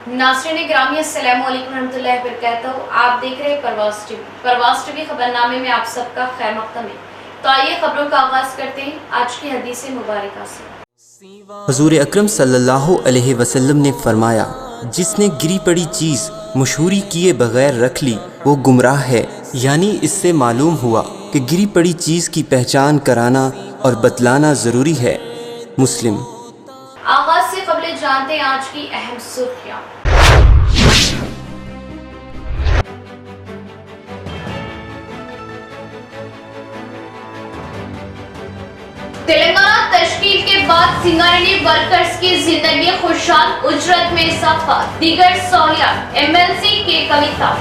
नाज़रीन ग्रामी अस्सलाम वालेकुम रहमतुल्लाहि व बरकातहू। आप देख रहे हैं परवाज़ टीवी खबरनामे में आप सबका खैर मक़दम है। तो आइए खबरों का आगाज़ करते हैं आज की हदीस मुबारका से। हुज़ूर अकरम सल्लल्लाहु अलैहि वसल्लम ने फरमाया, जिसने गिरी पड़ी चीज़ मशहूरी किए बगैर रख ली वो गुमराह है। यानी इससे मालूम हुआ कि गिरी पड़ी चीज़ की पहचान कराना और बतलाना ज़रूरी है। मुस्लिम। आगाज़ से क़ब्ल जानते हैं आज की अहम सुर्खियाँ। तेलंगाना तश्कील के बाद सिंगारेड्डी वर्कर्स की जिंदगी खुशहाल, उजरत में इजाफा, दीगर सहूलियात। एमएलसी के कविता।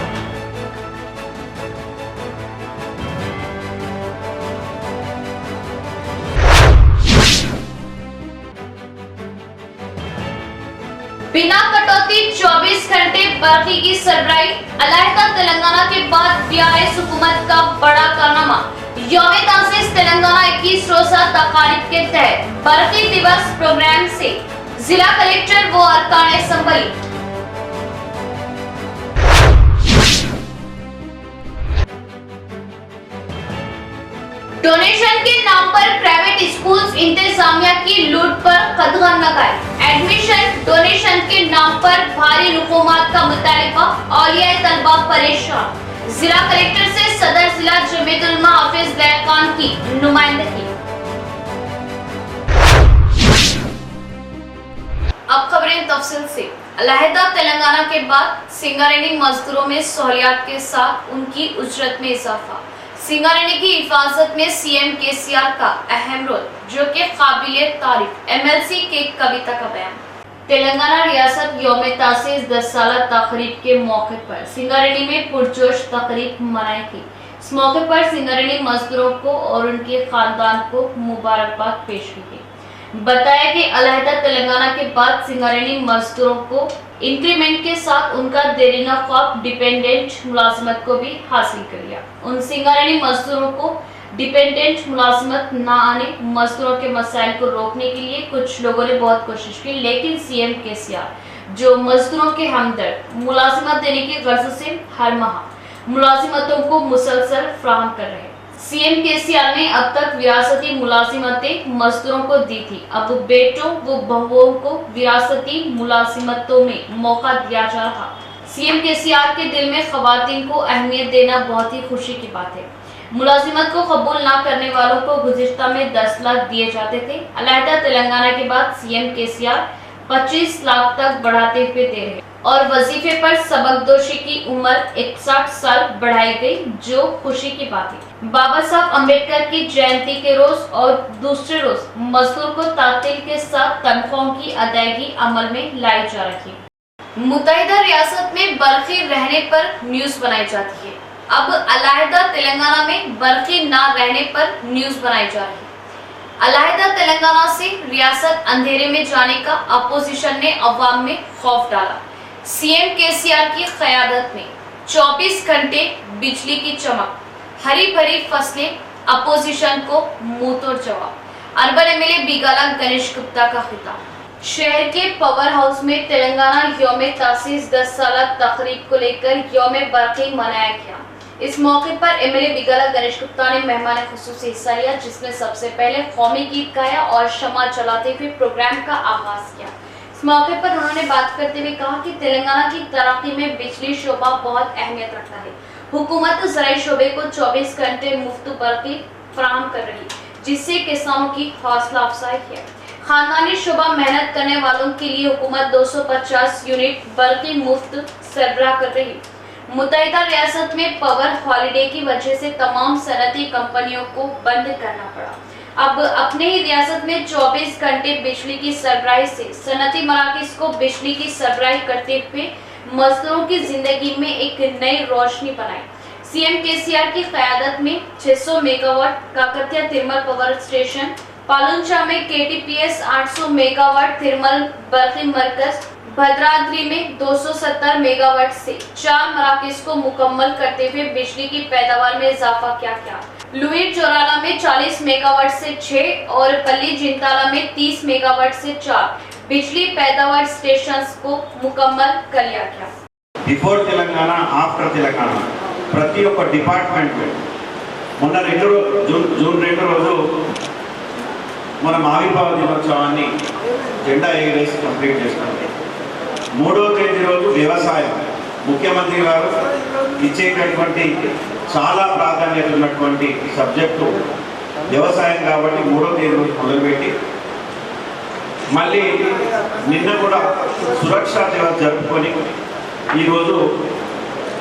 बिना कटौती 24 घंटे बरकी की सरबराही। अलहदा तेलंगाना के बाद बीआरएस हुकूमत का बड़ा कारनामा। यौम तासीस तेलंगाना 21 रोजा तकारीब के तहत बरकी दिवस प्रोग्राम से जिला कलेक्टर व अरकान असम्बली। डोनेशन के नाम पर प्राइवेट स्कूल्स इंतजामिया की लूट पर कदगन लगाए। एडमिशन डोनेशन के नाम पर भारी रकूमात का मुतालिबा, औलिया तलबा परेशान। जिला कलेक्टर से सदर जिला जमीयतुल उलमा हाफिज लैक खान की नुमाइंदगी। अब खबरें तफसील से। अलहदा तेलंगाना के बाद सिंगारेड्डी मजदूरों में सहूलियात के साथ उनकी उजरत में इजाफा। सिंगारेड्डी की हिफाजत में सीएम केसीआर का अहम रोल, जो कि काबिले तारीफ। एमएलसी के कविता का बयान। तेलंगाना रियासत यौम तासीस 10 साला तकरीब के मौके पर सिंगारेड्डी में पुरजोश तकरीब मनाई गई। इस मौके पर सिंगारेड्डी मजदूरों को और उनके खानदान को मुबारकबाद पेश की गई। बताया कि अलहदा तेलंगाना के बाद सिंगारेड्डी मजदूरों को इंक्रीमेंट के साथ उनका देरीना ख्वाब डिपेंडेंट मुलाजमत को भी हासिल कर लिया। उन सिंगारेड्डी मजदूरों को डिपेंडेंट मुलाजमत न आने, मजदूरों के मसाइल को रोकने के लिए कुछ लोगों ने बहुत कोशिश की, लेकिन सीएम केसीआर, जो मजदूरों के हमदर्द, मुलाजिमत देने की गर्ज से हर माह मुलाजिमतों को मुसलसल फराहम कर रहे। सीएम केसीआर ने अब तक विरासती मुलाजिमतें मजदूरों को दी थी। अब बेटों व बहुओं को विरासती मुलाजिमतों में मौका दिया जा रहा। सीएम केसीआर के दिल में खवातीन को अहमियत देना बहुत ही खुशी की बात है। मुलाजिमत को कबूल ना करने वालों को गुज़िश्ता में 10 लाख दिए जाते थे। अलहदा तेलंगाना के बाद सीएम केसीआर 25 लाख तक बढ़ाते हुए दे रहे और वजीफे पर सबकदोशी की उम्र 61 साल बढ़ाई गई, जो खुशी की बात है। बाबा साहब अम्बेडकर की जयंती के रोज और दूसरे रोज मजदूर को तातील के साथ तनख्वाहों की अदायगी अमल में लाई जा रही है। मुत्तहिदा रियासत में बरकी रहने पर न्यूज बनाई जाती है। अब अलहदा तेलंगाना में बरकी ना रहने पर न्यूज बनाई जा रही है। अलहदा तेलंगाना से रियासत अंधेरे में जाने का अपोजिशन ने अवाम में खौफ डाला। सीएम केसीआर की क़यादत में 24 घंटे बिजली की चमक, हरी भरी फसलें, अपोजिशन को मुंहतोड़ जवाब। अर्बन एमएलए बिगाला गणेश गुप्ता का खिताब। शहर के पावर हाउस में तेलंगाना यौम तासीस 10 साला तकरीब को लेकर यौम बरकी मनाया गया। इस मौके पर एमएलए बिगाला गणेश गुप्ता ने मेहमान खुसूसी हिस्सा लिया, जिसमें सबसे पहले कौमी गीत गाया और शमा जलाते हुए प्रोग्राम का आगाज किया। इस मौके पर उन्होंने बात करते हुए कहा कि तेलंगाना की तरक्की में बिजली शोबा बहुत अहमियत रखता है। हुकूमत ज़राई शोबे को 24 घंटे मुफ्त बरकी फराहम कर रही, जिससे किसानों की हौसला अफजाई है। खानदानी शोबा मेहनत करने वालों के लिए हुकूमत 250 यूनिट बरकी मुफ्त सरबराह कर रही। मुत्तहिदा रियासत में पावर हॉलिडे की वजह से तमाम सनती कंपनियों को बंद करना पड़ा। अब अपने ही रियासत में 24 घंटे बिजली की सरबराही से सनती मराकज़ को बिजली की सरबराही करते हुए मजदूरों की जिंदगी में एक नई रोशनी बनाई। सीएम केसीआर की क़यादत में 600 megawatt Kakatiya thermal power station, Paloncha में केटीपीएस 800 मेगावाट थर्मल बरकी मरकज, भद्राद्री में 270 मेगावाट से 4 मराकज़ को मुकम्मल करते हुए बिजली की पैदावार में इजाफा किया। लुईट जोराला में 40 मेगावाट से 6 और पल्ली जिंताला में 30 मेगावाट से 4 बिजली पैदावार स्टेशंस को मुकम्मल कर लिया गया। బిఫోర్ తెలంగాణ ఆఫ్టర్ తెలంగాణ ప్రతి ఒక్క డిపార్ట్మెంట్ మొన్న జూన్ 2 రోజు మనం ఆవిర్భావ దినోత్సవాన్ని జెండా ఎగరేసి కంప్లీట్ చేస్తాం. 3వ తేదీ రోజు వ్యవసాయం ముఖ్యమంత్రి గారు ఇచ్చేటటువంటి చాలా ప్రాధాన్యత ఉన్నటువంటి సబ్జెక్టు వ్యవసాయం కాబట్టి 3వ తేదీ రోజు మొదలుపెట్టి మళ్ళీ నిన్న కూడా సురక్షా దివస్ జరుపుకొని ఈరోజు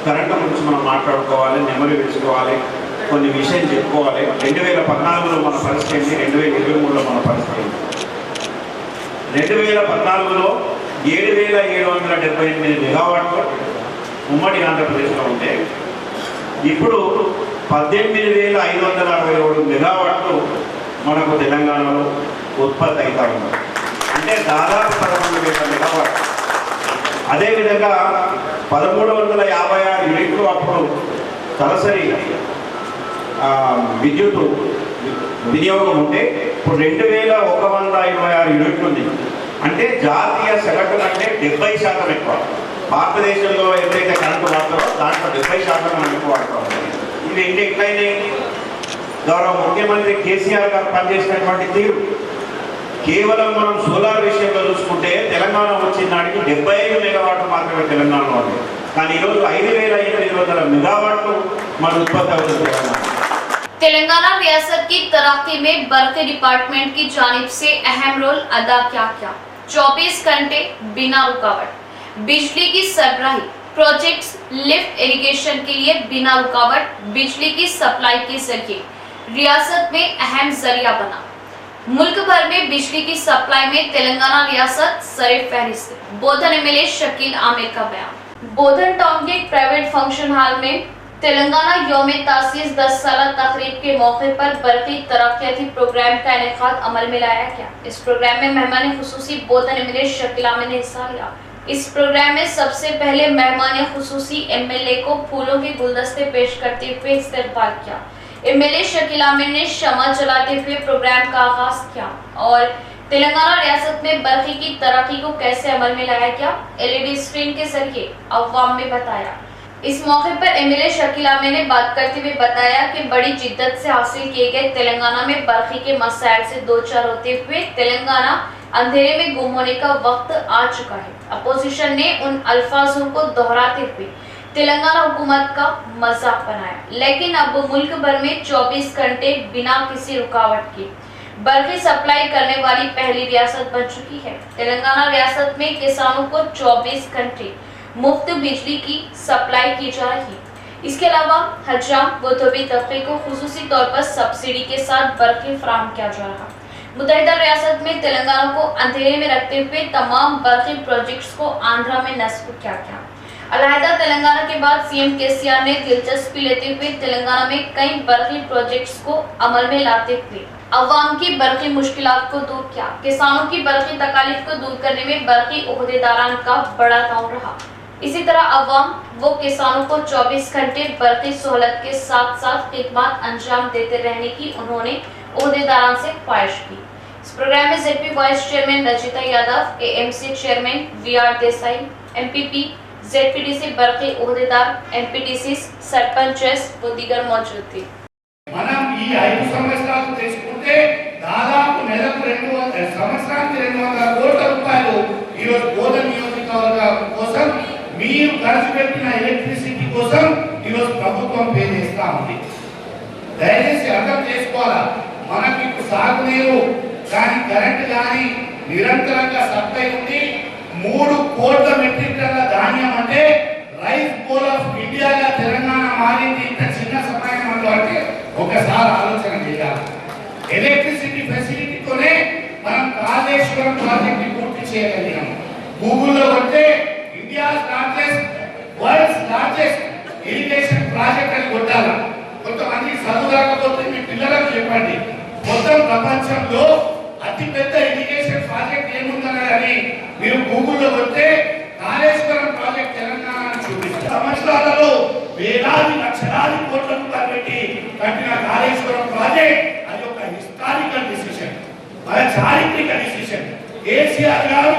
కరెంటు గురించి మనం మాట్లాడుకోవాలి, నెమరు వేసుకోవాలి, కొన్ని విషయం చెప్పుకోవాలి. 2014లో మన పరిస్థితి ఏంటి, 2023లో మన పరిస్థితి ఏంటి. 2014లో 7,778 మెగావాట్లు ఉమ్మడి ఆంధ్రప్రదేశ్లో ఉంటే ఇప్పుడు 18,567 మెగావాట్లు మనకు తెలంగాణలో ఉత్పత్తి అవుతా ఉన్నారు. అంటే దాదాపు 11,000 మెగావాట్లు. అదేవిధంగా 1,356 యూనిట్లు అప్పుడు తలసరి విద్యుత్ వినియోగం ఉంటే ఇప్పుడు 2,126 యూనిట్లు ఉంది. అంటే జాతీయ సగటు కంటే 70% ఎక్కువ. భారతదేశంలో ఎంతైతే కరెంటు వాడతారో దాంట్లో 70% మనం ఎక్కువ వాడుతూ ఉంటాం. ఇవి ఏంటి ఎట్లయినాయి? గౌరవ ముఖ్యమంత్రి కేసీఆర్ గారు పనిచేసినటువంటి తీరు. కేవలం మనం సోలార్ విషయంలో చూసుకుంటే తెలంగాణ వచ్చిన నాటికి 75 మెగావాట్లు మాత్రమే తెలంగాణలో ఉంది. కానీ ఈరోజు 5,800 మెగావాట్లు మన ఉత్పత్తి అవుతుంది తెలంగాణ. तेलंगाना रियासत की तरक्की में बर्क़ी डिपार्टमेंट की जानिब से अहम रोल अदा किया गया। 24 घंटे बिना रुकावट बिजली की सरबराही, प्रोजेक्ट्स लिफ्ट इरिगेशन के लिए बिना रुकावट बिजली की सप्लाई के जरिए रियासत में अहम जरिया बना। मुल्क भर में बिजली की सप्लाई में तेलंगाना रियासत सरे फहरिस्त। बोधन एमएलए शकील आमिर का बयान। बोधन टाउन के एक प्राइवेट फंक्शन हॉल में तेलंगाना यौम तासीस 10 साल तकरीब के मौके पर बर्क़ी तरक्याती प्रोग्राम का इनेकाद अमल में लाया गया। इस प्रोग्राम में मेहमान खुसूसी बोधन एमएलए शकील आमिर ने हिस्सा लिया। इस प्रोग्राम में सबसे पहले मेहमान खुसूसी एमएलए को फूलों के गुलदस्ते पेश करते हुए इस्तकबाल किया। एमएलए शकील आमिर ने शमा जलाते हुए प्रोग्राम का आगाज किया और तेलंगाना रियासत में बर्क़ी की तरक्की को कैसे अमल में लाया गया एलईडी स्क्रीन के जरिए अवाम में बताया। इस मौके पर एमएलए शकील आमिर ने बात करते हुए बताया कि बड़ी जिद्दत से हासिल किए गए तेलंगाना में बर्क़ी के मसाइल से दो चार होते हुए तेलंगाना अंधेरे में गुम होने का वक्त आ चुका है। अपोजिशन ने उन अल्फाजों को दोहराते हुए तेलंगाना हुकूमत का मजाक बनाया, लेकिन अब मुल्क भर में 24 घंटे बिना किसी रुकावट के बर्क़ी सप्लाई करने वाली पहली रियासत बन चुकी है। तेलंगाना रियासत में किसानों को 24 घंटे मुफ्त बिजली की सप्लाई की जा रही है। इसके अलावा हजाम व धोबी तबके को खुसूसी तौर पर सब्सिडी के साथ बर्क़ी फराहम किया जा रहा है। मुत्तहिदा रियासत में तेलंगाना को अंधेरे में रखते हुए तमाम बर्क़ी प्रोजेक्ट्स को आंध्रा में नस्ब किया गया। अलहदा तेलंगाना के बाद सीएम केसीआर ने दिलचस्पी लेते हुए तेलंगाना में कई बर्क़ी प्रोजेक्ट्स को अमल में लाते हुए अवाम की बर्क़ी मुश्किलात को दूर किया। किसानों की बर्क़ी तकालीफ को दूर करने में बर्क़ी ओहदेदारान का बड़ा ताउन रहा। इसी तरह अवाम व किसानों को 24 घंटे बर्क़ी सहूलत के साथ साथ खिदमत अंजाम देते रहने की उन्होंने ओहदेदारान से ख्वाहिश की। इस प्रोग्राम में ZP vice chairman Rajitha Yadav, AMC chairman VR Desai, MPP, ZPTC बर्क़ी ओहदेदार, एमपीटीसी, सरपंचेस व दीगर मौजूद थे। మనం ఈ 5 సంవత్సరాలు తీసుకుంటే దాదాపు నెలకు 200 సంవత్సరానికి 200 కోట్ల రూపాయలు ఈ రోజు బోధన నియోజకవర్గం కోసం మీరు ఖర్చు పెట్టిన ఎలక్ట్రిసిటీ కోసం ఈ రోజు ప్రభుత్వం పే చేస్తా ఉంది. దయచేసి అర్థం చేసుకోవాలా. మనకి సాగునీరు కానీ కరెంట్ కానీ నిరంతరంగా సప్లై ఉంది. 3 కోట్ల మెట్రిక్ టన్నుల ధాన్యం అంటే రైస్ బౌల్ ఆఫ్ ఇండియాగా తెలంగాణ మారింది. ఇంత చిన్న సమయంలో అంటే ఒకసారి ఆలోచన చేయాలి. ఎలక్ట్రిసిటీ ఫెసిలిటీతోనే మనం కాళేశ్వరం ప్రాజెక్ట్ ని పూర్తి చేయగలిగాం. గూగుల్లో కొడితే India's largest world's largest irrigation project అని కొట్టాలి. కొంతమంది చదువు రాకపోతే మీ పిల్లలకు చెప్పండి, మొత్తం ప్రపంచంలో అతిపెద్ద ఇరిగేషన్ ప్రాజెక్ట్ ఏముందని మీరు గూగుల్లో కొడితే కాళేశ్వరం ప్రాజెక్ట్ తెలంగాణ చూపిస్తారు. సంవత్సరాలలో వేలాది లక్షలాది కోట్ల రూపాయలు పెట్టి కట్టిన కాళేశ్వరం ప్రాజెక్ట్ అది ఒక హిస్టారికల్ డిసిషన్, మన చారిత్రక డిసిషన్. కేసీఆర్ గారు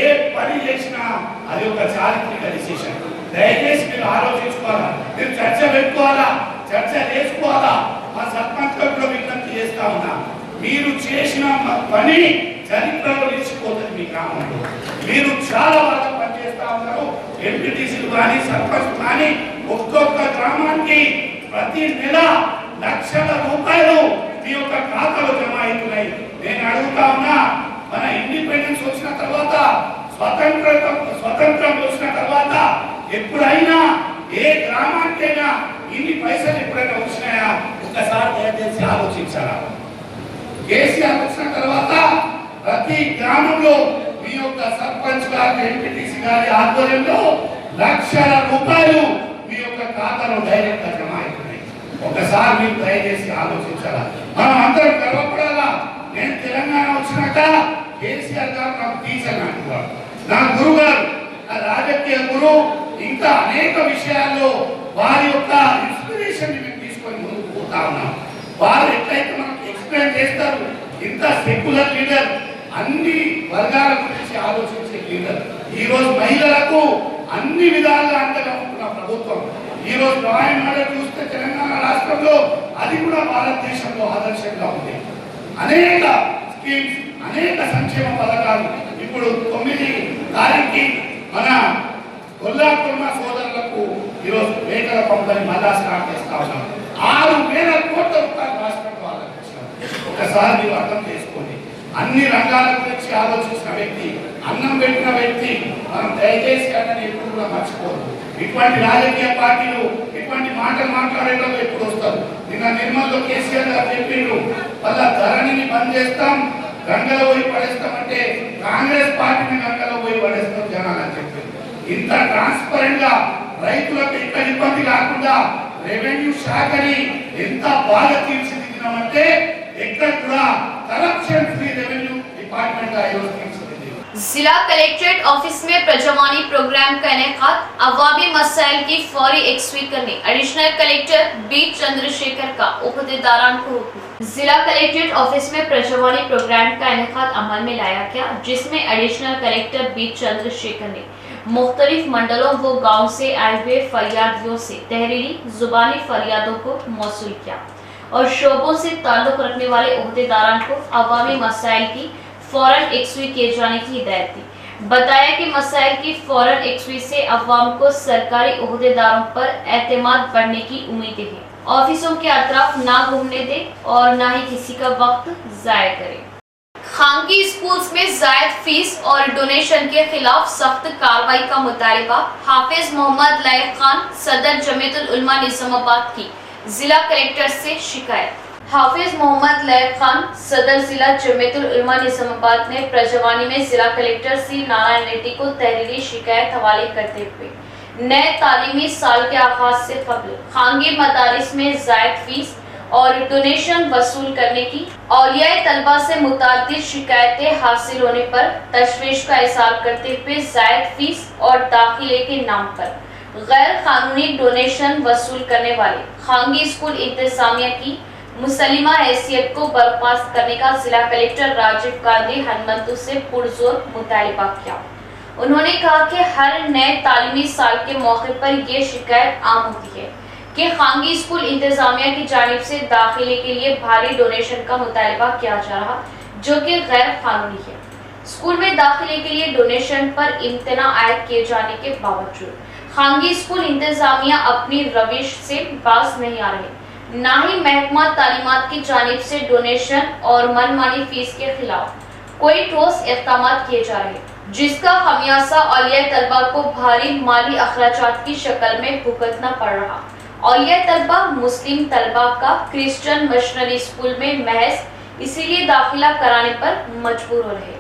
ఏ పని చేసినా అది ఒక చారిత్రక డిసిషన్. దయచేసి మీరు ఆలోచించుకోవాలా, మీరు చర్చ పెట్టుకోవాలా, చర్చ చేసుకోవాలా. మా సర్పంచ్ కూడా విజ్ఞప్తి చేస్తా ఉన్నా, మీరు చేసిన పని చరిత్రలో నిలిచిపోతుంది. మీ గ్రామంలో మీరు చాలా బాగా పనిచేస్తా ఉన్నారు. ఎంపీటీసీలు కానీ సర్పంచ్ కానీ ఒక్కొక్క గ్రామానికి ప్రతి నెల లక్షల రూపాయలు మీ యొక్క ఖాతాలో జమ అవుతున్నాయి. నేను అడుగుతా ఉన్నా, మన ఇండిపెండెన్స్ వచ్చిన తర్వాత, స్వతంత్రం వచ్చిన తర్వాత ఎప్పుడైనా ఏ గ్రామానికైనా ఇన్ని పైసలు ఎప్పుడైనా వచ్చినాయా? ఒకసారి దయచేసి ఆలోచించారా? కేసీఆర్ వచ్చిన తర్వాత ప్రతి గ్రామంలో మీ యొక్క సర్పంచ్ గారి, ఎంపీటీసీ గారి ఆధ్వర్యంలో లక్షల రూపాయలు మీ యొక్క ఖాతాలో డైరెక్ట్ గా జమ అవుతున్నాయి. ఒకసారి మీరు దయచేసి ఆలోచించాలా? మనం అందరం గర్వపడాలా. నేను తెలంగాణ వచ్చినాక కేసీఆర్ గారు నాకు టీచర్, నా గురువు గారు, నా రాజకీయ గురువు. ఇంకా అనేక విషయాల్లో వారి యొక్క ఇన్స్పిరేషన్ మేము తీసుకొని ముందుకు పోతా ఉన్నాం. వారు ఎట్లయితే మనకు ఎక్స్ప్లెయిన్ చేస్తారు, ఇంత సెక్యులర్ లీడర్, అన్ని వర్గాల గురించి ఆలోచించే లీడర్. ఈ రోజు మహిళలకు అన్ని విధాలుగా అండగా ఉంటున్న ప్రభుత్వం. ఈ రోజు డ్రాయింగ్ మోడల్ చూస్తే తెలంగాణ రాష్ట్రంలో అది కూడా భారతదేశంలో ఆదర్శంగా ఉంది. అనేక స్కీమ్స్, అనేక సంక్షేమ పథకాలు. ఇప్పుడు 9 తారీఖుకి మన కొల్లాకుర్మ సోదరులకు ఈరోజు మేకల పంపిణీ మళ్ళా స్టార్ట్ చేస్తా ఉన్నాం. 6,000 కోట్ల రూపాయలు రాష్ట్రంలో ఆలోచించాం. ఒకసారి మీరు అర్థం చేసుకోండి. అన్ని రంగాల గురించి ఆలోచించిన వ్యక్తి, అన్నం పెట్టిన వ్యక్తి. మనం దయచేసి అన్నది ఎప్పుడు కూడా మర్చిపోదు. ఇటువంటి రాజకీయ పార్టీలు ఇటువంటి మాటలు మాట్లాడేటప్పుడు ఎప్పుడు వస్తారు? నిన్న నిర్మల్లో కేసీఆర్ గారు చెప్పిండ్రు, వాళ్ళ ధరణిని బంద్ చేస్తాం, గంగలో పోయి పడేస్తామంటే కాంగ్రెస్ పార్టీని గంగలో పోయి పడేస్తాం జనాలు అని చెప్పింది. ఇంత ట్రాన్స్పరెంట్ గా రైతులకు ఎక్కడ ఇబ్బంది కాకుండా రెవెన్యూ శాఖని ఎంత బాగా తీర్చిదిద్దినామంటే ఎక్కడ కూడా करप्शन फ्री रेवेन्यू डिपार्टमेंट का आयोजन जिला कलेक्ट्रेट ऑफिस में प्रजवानी प्रोग्राम का इनेकाद, अवामी मसाइल की फौरी यकसुई करने एडिशनल कलेक्टर बी चंद्रशेखर का ओहदेदारान को हुक्म। जिला कलेक्ट्रेट ऑफिस में प्रजवानी प्रोग्राम का इनेकाद अमल में लाया गया, जिसमें एडिशनल कलेक्टर बी चंद्रशेखर ने मुख्तलिफ मंडलों व गाँव से आए हुए फरियादियों से तहरीरी जुबानी फरियादों को मौसूल किया और शोबों से ताल्लुक रखने वाले ओहदेदारान को अवामी मसाइल की फौरन यकसुई किए जाने की हिदायत दी। बताया कि मसाइल की फौरन यकसुई से अवाम को सरकारी ओहदेदारों पर एतमाद बढ़ने की उम्मीदें हैं। ऑफिसों के अतराफ ना घूमने दें और ना ही किसी का वक्त जाया करें। खानगी स्कूल्स में जायद फीस और डोनेशन के खिलाफ सख्त कार्रवाई का मुतालबा। हाफिज मोहम्मद लायक खान सदर जमीयतुल उलमा निजामाबाद की जिला कलेक्टर से शिकायत। हाफिज मोहम्मद लायक खान सदर जिला जमीयतुल उलमा निजामाबाद ने प्रजवानी में जिला कलेक्टर सी नारायण रेड्डी को तहरीरी शिकायत हवाले करते हुए नए तालीमी साल के आगाज से कबल खानगी मदारिस में जायद फीस और डोनेशन वसूल करने की औलिया तलबा से मुताद्दिद शिकायतें हासिल होने पर तशवीश का इज़हार करते हुए जायद फीस और दाखिले के नाम पर गैर कानूनी डोनेशन वसूल करने वाले खानगी स्कूल इंतजामिया की मुसलिमा हैसियत को बर्खास्त करने का जिला कलेक्टर राजीव गांधी हनुमंतु से पुरजोर मुतालबा किया। उन्होंने कहा कि हर नए तालीमी साल के मौके पर ये शिकायत आम होती है कि खानगी स्कूल इंतजामिया की जानिब से दाखिले के लिए भारी डोनेशन का मुतालबा किया जा रहा, जो कि गैर कानूनी है। स्कूल में दाखिले के लिए डोनेशन पर इम्तना आयद किए जाने के बावजूद खानगी स्कूल इंतजामिया अपनी रविश से बाज नहीं आ रहे, ना ही महकमा तालीमात की जानिब से डोनेशन और मनमानी फीस के खिलाफ कोई ठोस इक़दाम किए जा रहे, जिसका खमियाजा औलिया तलबा को भारी माली अखराजात की शक्ल में भुगतना पड़ रहा। औलिया तलबा मुस्लिम तलबा का क्रिश्चियन मिशनरी स्कूल में महज इसीलिए दाखिला कराने पर मजबूर हो रहे।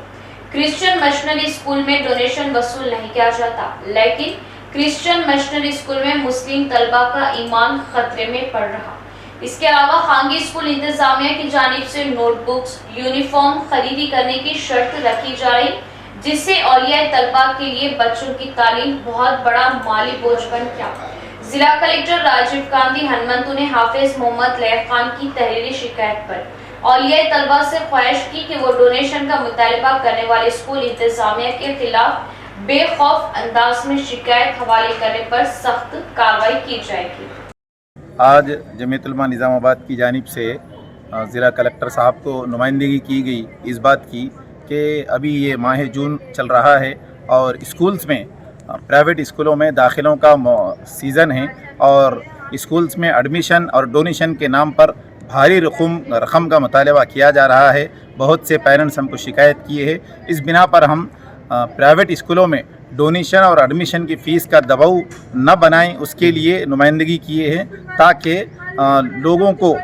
क्रिश्चियन मिशनरी स्कूल में डोनेशन वसूल नहीं किया जाता, लेकिन क्रिश्चियन मिशनरी स्कूल में मुस्लिम तलबा का ईमान खतरे में पड़ रहा। इसके अलावा खानगी स्कूल इंतजामिया की जानिब से नोटबुक्स, यूनिफॉर्म खरीदी करने की शर्त रखी जा रही, जिससे औलिया तलबा के लिए बच्चों की तालीम बहुत बड़ा माली बोझ बन गया। जिला कलेक्टर राजीव गांधी हनुमंतु ने हाफिज मोहम्मद लायक खान की तहरीरी शिकायत पर औलिया तलबा से ख्वाहिश की कि वो डोनेशन का मुतालबा करने वाले स्कूल इंतजामिया के खिलाफ बेखौफ अंदाज में शिकायत हवाले करने पर सख्त कार्रवाई की जाएगी। आज जमीयत उलमा निज़ामाबाद की जानिब से ज़िला कलेक्टर साहब को नुमाइंदगी की गई इस बात की कि अभी ये माह जून चल रहा है और स्कूल्स में प्राइवेट स्कूलों में दाखिलों का सीज़न है और स्कूल्स में एडमिशन और डोनेशन के नाम पर भारी रकम का मुतालबा किया जा रहा है। बहुत से पेरेंट्स हमको शिकायत किए हैं। इस बिना पर हम प्राइवेट स्कूलों में डोनेशन और एडमिशन की फ़ीस का दबाव न बनाएं, उसके लिए नुमाइंदगी किए हैं ताकि लोगों को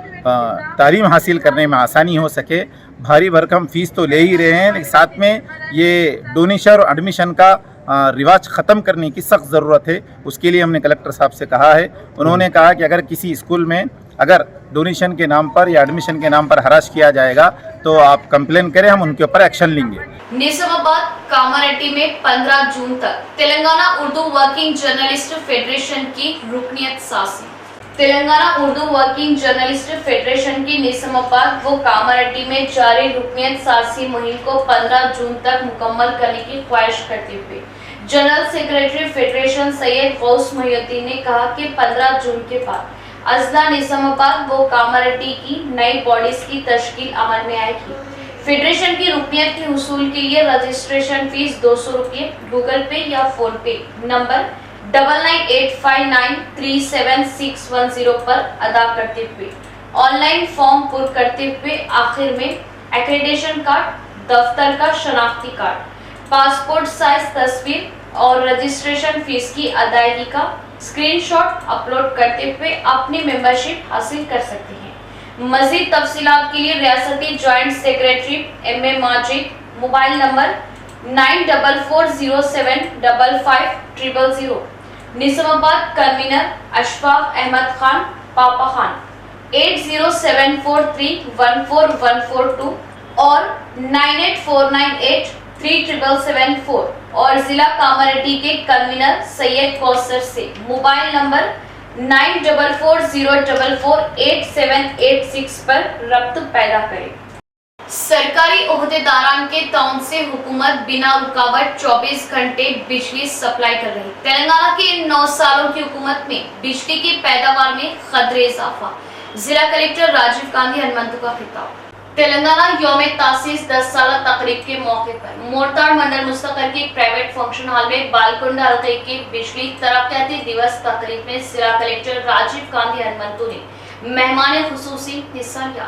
तालीम हासिल करने में आसानी हो सके। भारी भरकम फ़ीस तो ले ही रहे हैं, लेकिन साथ में ये डोनेशन और एडमिशन का रिवाज ख़त्म करने की सख्त ज़रूरत है। उसके लिए हमने कलेक्टर साहब से कहा है। उन्होंने कहा कि अगर किसी स्कूल में अगर डोनेशन के नाम पर या एडमिशन के नाम पर हरास किया जाएगा तो आप कंप्लेन करें, हम उनके ऊपर एक्शन लेंगे। निजामाबाद कामारेड्डी में 15 जून तक Telangana Urdu working journalist federation की रुकनियत साजी। Telangana Urdu working journalist federation की निजामाबाद व कामारेड्डी में जारी रुकनियत साजी मुहिम को 15 जून तक मुकम्मल करने की ख्वाहिश करते हुए general secretary federation Syed Ghaus Mohiuddin ने कहा कि 15 जून के बाद अजला निजामाबाद व कामारेड्डी की नई बॉडीज की तश्कील अमल में आएगी। फेडरेशन की रुकनियत के हुसूल के लिए रजिस्ट्रेशन फीस 200 रुपये गूगल पे या फोन पे नंबर 9985937610 पर अदा करते हुए ऑनलाइन फॉर्म पुर करते हुए आखिर में एक्रेडिटेशन कार्ड, दफ्तर का शनाख्ती कार्ड, पासपोर्ट साइज तस्वीर और रजिस्ट्रेशन फीस की अदायगी का स्क्रीनशॉट अपलोड करते हुए अपनी मेंबरशिप हासिल कर सकते हैं। मजीद तफसीलात के लिए रियासती joint secretary M A Majid, mobile number 9440755000, Nizamabad convener Ashfaq Ahmed Khan Papa Khan 8074314142 और 9849837774 और जिला कामारेड्डी के कन्वीनर सैयद कौसर से मोबाइल नंबर 9440448786 पर रब्त पैदा करें। सरकारी ओहदेदारान के ताउन से हुकूमत बिना रुकावट 24 घंटे बिजली सप्लाई कर रही। तेलंगाना के इन 9 सालों की हुकूमत में बिजली की पैदावार में खदरे इजाफा। जिला कलेक्टर राजीव गांधी हनुमंतु का खिताब। तेलंगाना यौम तासीस 10 साल तकरीब के मौके पर मोरताड़ मंडल मुस्तकर के प्राइवेट फंक्शन हॉल में बालकुंड हल्के के बिजली तरक्याती दिवस तकरीब में जिला कलेक्टर राजीव गांधी हनुमंतु ने मेहमान खुसूसी हिस्सा लिया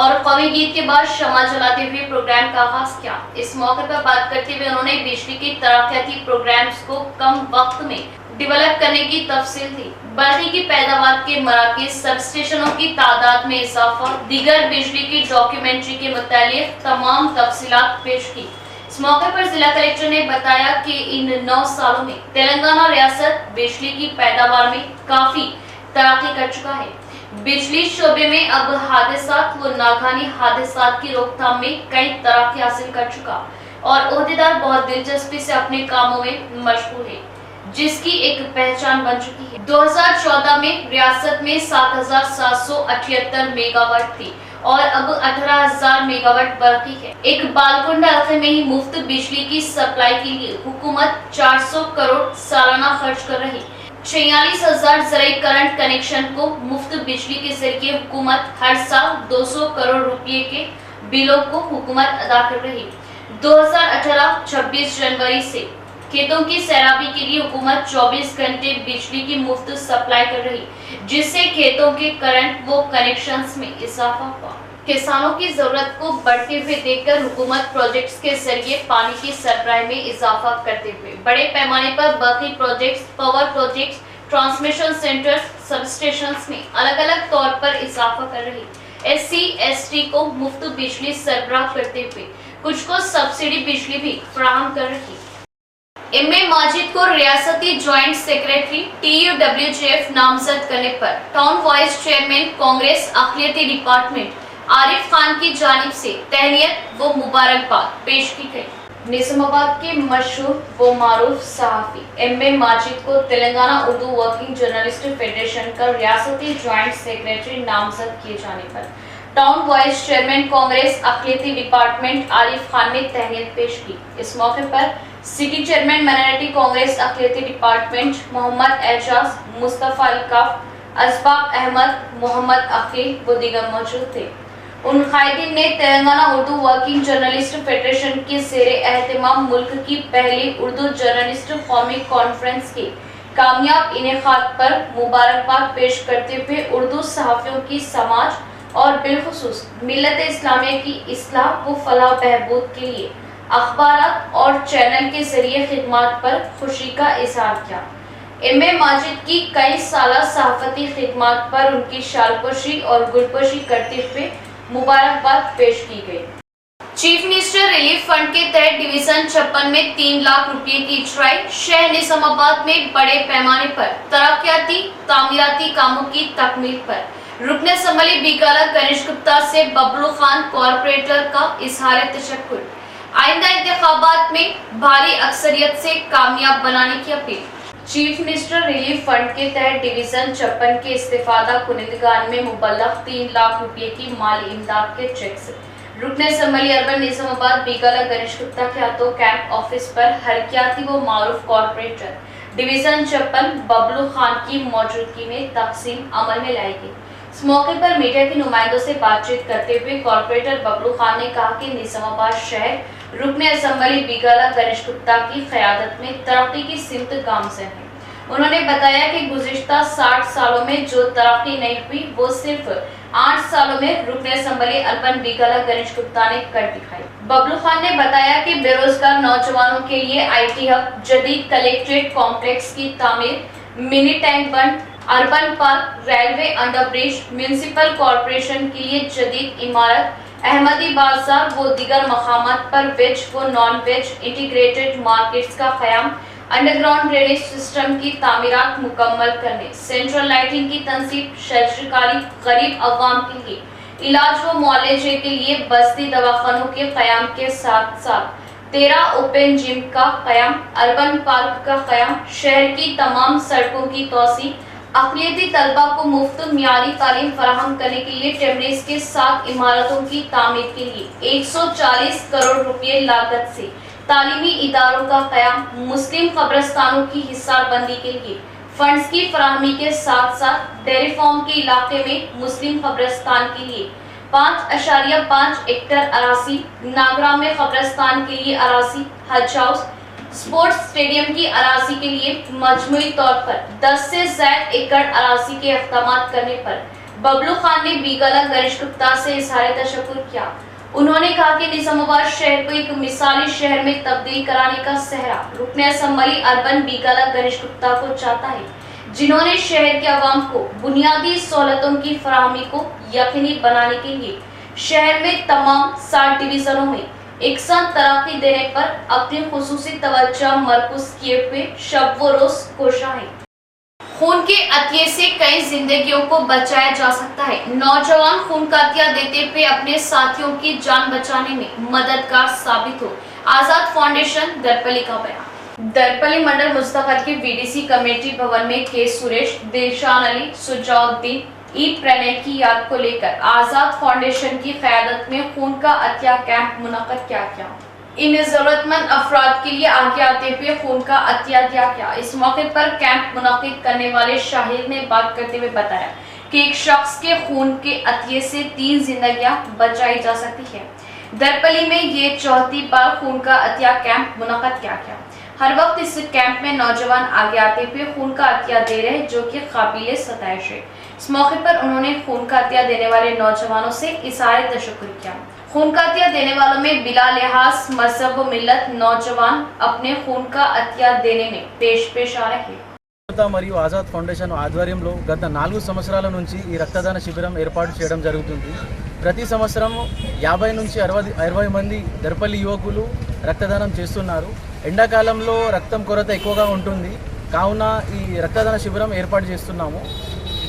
और कौमी गीत के बाद शमा जलाते हुए प्रोग्राम का आगाज किया। इस मौके पर बात करते हुए उन्होंने बिजली की तरक्याती प्रोग्राम्स को कम वक्त में डेवलप करने की तफसील दी। बर्फी की पैदावार के मराकज, सब स्टेशनों की तादाद में इजाफा, दीगर बिजली की डॉक्यूमेंट्री के मुतालिक तमाम तफसीलात पेश की। इस मौके पर जिला कलेक्टर ने बताया कि इन 9 सालों में तेलंगाना रियासत बिजली की पैदावार में काफी तरक्की कर चुका है। बिजली शोबे में अब हादसात व नाकानी हादसात की रोकथाम में कई तरक्की हासिल कर चुका और ओहदेदार बहुत दिलचस्पी से अपने कामों में मशगूल है, जिसकी एक पहचान बन चुकी है। 2014 में रियासत में 7778 मेगावाट थी और अब 18000 मेगावाट बाकी है। एक बालकुंड हल्के में ही मुफ्त बिजली की सप्लाई के लिए हुकूमत 400 करोड़ सालाना खर्च कर रही। 46000 जरिए करंट कनेक्शन को मुफ्त बिजली के जरिए हुकूमत हर साल 200 करोड़ रुपए के बिलों को हुकूमत अदा कर रही। 2018-26 जनवरी से खेतों की सैराबी के लिए हुकूमत 24 घंटे बिजली की मुफ्त सप्लाई कर रही, जिससे खेतों के करंट व कनेक्शंस में इजाफा हुआ। किसानों की जरूरत को बढ़ते हुए देखकर हुकूमत प्रोजेक्ट्स के जरिए पानी की सरबराह में इजाफा करते हुए बड़े पैमाने पर बाकी projects, power projects, transmission centres, सब स्टेशंस में अलग अलग तौर पर इजाफा कर रही। SC/ST को मुफ्त बिजली सरबराह करते हुए कुछ को सब्सिडी बिजली भी फराहम कर रही। एम ए माजिद को रियासती जॉइंट सेक्रेटरी TUWJF नामजद करने पर टाउन वाइस चेयरमैन कांग्रेस अखिलियती डिपार्टमेंट आरिफ खान की जानिब से तहनीयत व मुबारकबाद पेश की गई। निजामाबाद के मशहूर व मारूफ सहाफ़ी एम ए माजिद को Telangana Urdu working journalist federation का रियासती जॉइंट सेक्रेटरी नामजद किए जाने पर टाउन वाइस चेयरमैन कांग्रेस अक़लियती डिपार्टमेंट आरिफ खान ने तहनीत पेश की। इस मौके पर सिटी चेयरमैन माइनॉरिटी कांग्रेस अक़लियती डिपार्टमेंट मोहम्मद एजाज, मुस्तफ़ा अल्काफ, असबाब अहमद, मोहम्मद अकील व दीगर मौजूद थे। उन कायदीन ने Telangana Urdu working journalist federation के ज़ेरे एहतमाम मुल्क की पहली उर्दू जर्नलिस्ट कौमी कॉन्फ्रेंस के कामयाब इनेकाद पर मुबारकबाद पेश करते हुए उर्दू सहाफ़ियों की समाज और बिलखुसूस मिल्लत इस्लामिया की इस्लाह व फलाह बहबूद के लिए अखबारात और चैनल के जरिए खिदमत पर खुशी का इजहार किया। एम ए माजिद की कई साला सहाफ़ती खिदमत पर उनकी शालपोशी और गुलपोशी करते हुए मुबारकबाद पेश की गई। चीफ मिनिस्टर रिलीफ फंड के तहत डिवीजन 56 में 3 लाख रुपए की इजराई। शहर निजामाबाद में बड़े पैमाने पर तरक्याती तामीराती कामों की तकमील पर रुकन असम्बली बीकाला गणेश गुप्ता से बबलू खान कॉरपोरेटर का इजहार तशक्कुर। आइंदा इंतखाबात में भारी अक्सरियत से कामयाब बनाने की appeal. Chief minister relief fund के तहत डिवीजन 56 के इस्तेफादा कुनिंदगान में मुबल्लग 3 लाख रुपए की माली इमदाद के चेक से रुकन असम्बली अर्बन निजामाबाद बीकाला गणेश गुप्ता के हाथों कैंप ऑफिस पर हरकियाती व मारूफ कॉरपोरेटर डिवीजन 56 बबलू खान की मौजूदगी में तकसीम अमल में लाई गई। इस मौके पर मीडिया के नुमाइंदों से बातचीत करते हुए कॉरपोरेटर बबलू खान ने कहा कि निजामाबाद शहर रुकन असम्बली बीकाला गणेश गुप्ता की क़यादत में तरक्की की सिमत गामज़न है। उन्होंने बताया कि गुज़िश्ता 60 सालों में जो तरक्की नहीं हुई वो सिर्फ 8 सालों में रुकन असम्बली अर्बन बीकाला गणेश गुप्ता ने कर दिखाई। बबलू खान ने बताया कि बेरोजगार नौजवानों के लिए IT हब, जदीद कलेक्ट्रेट कॉम्प्लेक्स की तामीर, मिनी टैंक बंद, urban park, railway underbridge, municipal corporation के लिए जदीद इमारत, अहमदी बाजार व दीगर मकामात पर वेज व नॉन वेज इंटीग्रेटेड मार्केट्स का क़याम, अंडरग्राउंड ड्रेनेज सिस्टम की तामीरात मुकम्मल करने, सेंट्रल लाइटिंग की तंसीब, शहरकारी गरीब अवाम के लिए इलाज व मुआलजे के लिए बस्ती दवाखानों के क़याम के साथ साथ 13 ओपन जिम का क़याम, अर्बन पार्क का क़याम, शहर की तमाम सड़कों की तोसी, अक़लियती तलबा को मुफ्त मियारी तालीम फराहम करने के लिए टेमरीज के 7 इमारतों की तामीर के लिए 140 करोड़ रुपये लागत से तालीमी इदारों का क़याम, मुस्लिम कब्रिस्तानों की हिस्साबंदी के लिए फंड्स की फराहमी के साथ साथ डेयरी फार्म के इलाके में मुस्लिम कब्रिस्तान के लिए 5.5 एकड़ अरासी, नागरा में कब्रिस्तान के लिए अरासी, हज हाउस, स्पोर्ट्स स्टेडियम की अरासी के लिए मजमूई तौर पर 10 से ज़ायद एकड़ अरासी के इक़दामात करने पर बबलू खान ने बीकाला गणेश गुप्ता से इजहार तशक्कुर किया। उन्होंने कहा कि निजामाबाद शहर को एक मिसाली शहर में तब्दील कराने का सहरा रुकन असम्बली अर्बन बीकाला गणेश गुप्ता को चाहता है, जिन्होंने शहर के अवाम को बुनियादी सहूलतों की फराहमी को यकीनी बनाने के लिए शहर में तमाम 7 डिवीजनों में एकसा तरक्की देने पर अपनी खुसूसी तवज्जो मरकूज किए हुए शब व रोज कोशा है। खून के अतिये से कई जिंदगियों को बचाया जा सकता है। नौजवान खून का अतिया देते हुए अपने साथियों की जान बचाने में मददगार साबित हो। आजाद फाउंडेशन दरपली का बयान। दरपली मंडल मुस्तफर के VDC कमेटी भवन में के सुरेश, दिलशान अली, सुजाउद्दीन, ई प्रणय की याद को लेकर आजाद फाउंडेशन की क़यादत में खून का अतिया कैंप मुनक़द किया गया। इन जरूरतमंद अफराद के लिए आगे आते हुए खून का अतिया दिया गया। इस मौके पर कैंप मुनक़िद करने वाले शाहिद ने बात करते हुए बताया कि एक शख्स के खून के अतिये से 3 जिंदगियां बचाई जा सकती है। दरपली में ये 4थी बार खून का अतिया कैंप मुनक़द किया गया। हर वक्त इस कैंप में नौजवान आगे आते हुए खून का अतिया दे रहे, जो कि काबिल सताइश है। इस मौके पर उन्होंने खून का अतिया देने वाले नौजवानों से इज़हार तशक्कुर किया। खून का अतिया देने वालों में बिला लिहाज मजहब व मिल्लत नौजवान अपने खून का अतिया देने में पेश आ रहे। మరియు ఆజాద్ ఫౌండేషన్ ఆధ్వర్యంలో గత 4 సంవత్సరాల నుంచి ఈ రక్తదాన శిబిరం ఏర్పాటు చేయడం జరుగుతుంది। ప్రతి సంవత్సరం 50 నుంచి 60 మంది దర్పల్లి యువకులు రక్తదానం చేస్తున్నారు। ఎండాకాలంలో రక్తం కొరత ఎక్కువగా ఉంటుంది, కావున ఈ రక్తదాన శిబిరం ఏర్పాటు చేస్తున్నాము।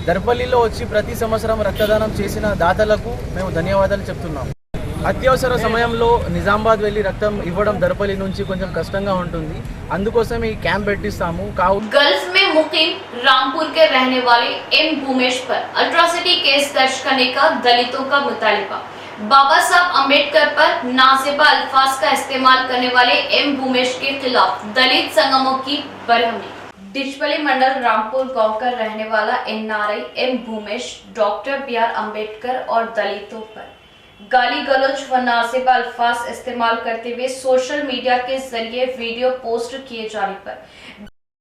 దర్పల్లిలో వచ్చి ప్రతి సంవత్సరం రక్తదానం చేసిన దాతలకు మేము ధన్యవాదాలు చెప్తున్నాము। అత్యవసర సమయంలో నిజామాబాద్ వెళ్ళి రక్తం ఇవ్వడం దర్పల్లి నుంచి కొంచెం కష్టంగా ఉంటుంది. అందుకోసం ఈ క్యాంప్ పెట్టిస్తాము. गल्फ में मुकीम रामपुर के रहने वाले एम भूमेश पर अट्रॉसिटी केस दर्ज करने का दलितों का मुतालिबा. बाबा साहब अम्बेडकर पर नाज़ेबा अल्फाज का इस्तेमाल करने वाले एम भूमेश के खिलाफ दलित संगमों की बरहमी. डिचपली मंडल रामपुर गांव का रहने वाला NRI M Bhumesh doctor B R. Ambedkar और दलितों पर गाली गलौज व नाज़ेबा अल्फाज इस्तेमाल करते हुए सोशल मीडिया के जरिए वीडियो पोस्ट किए जाने पर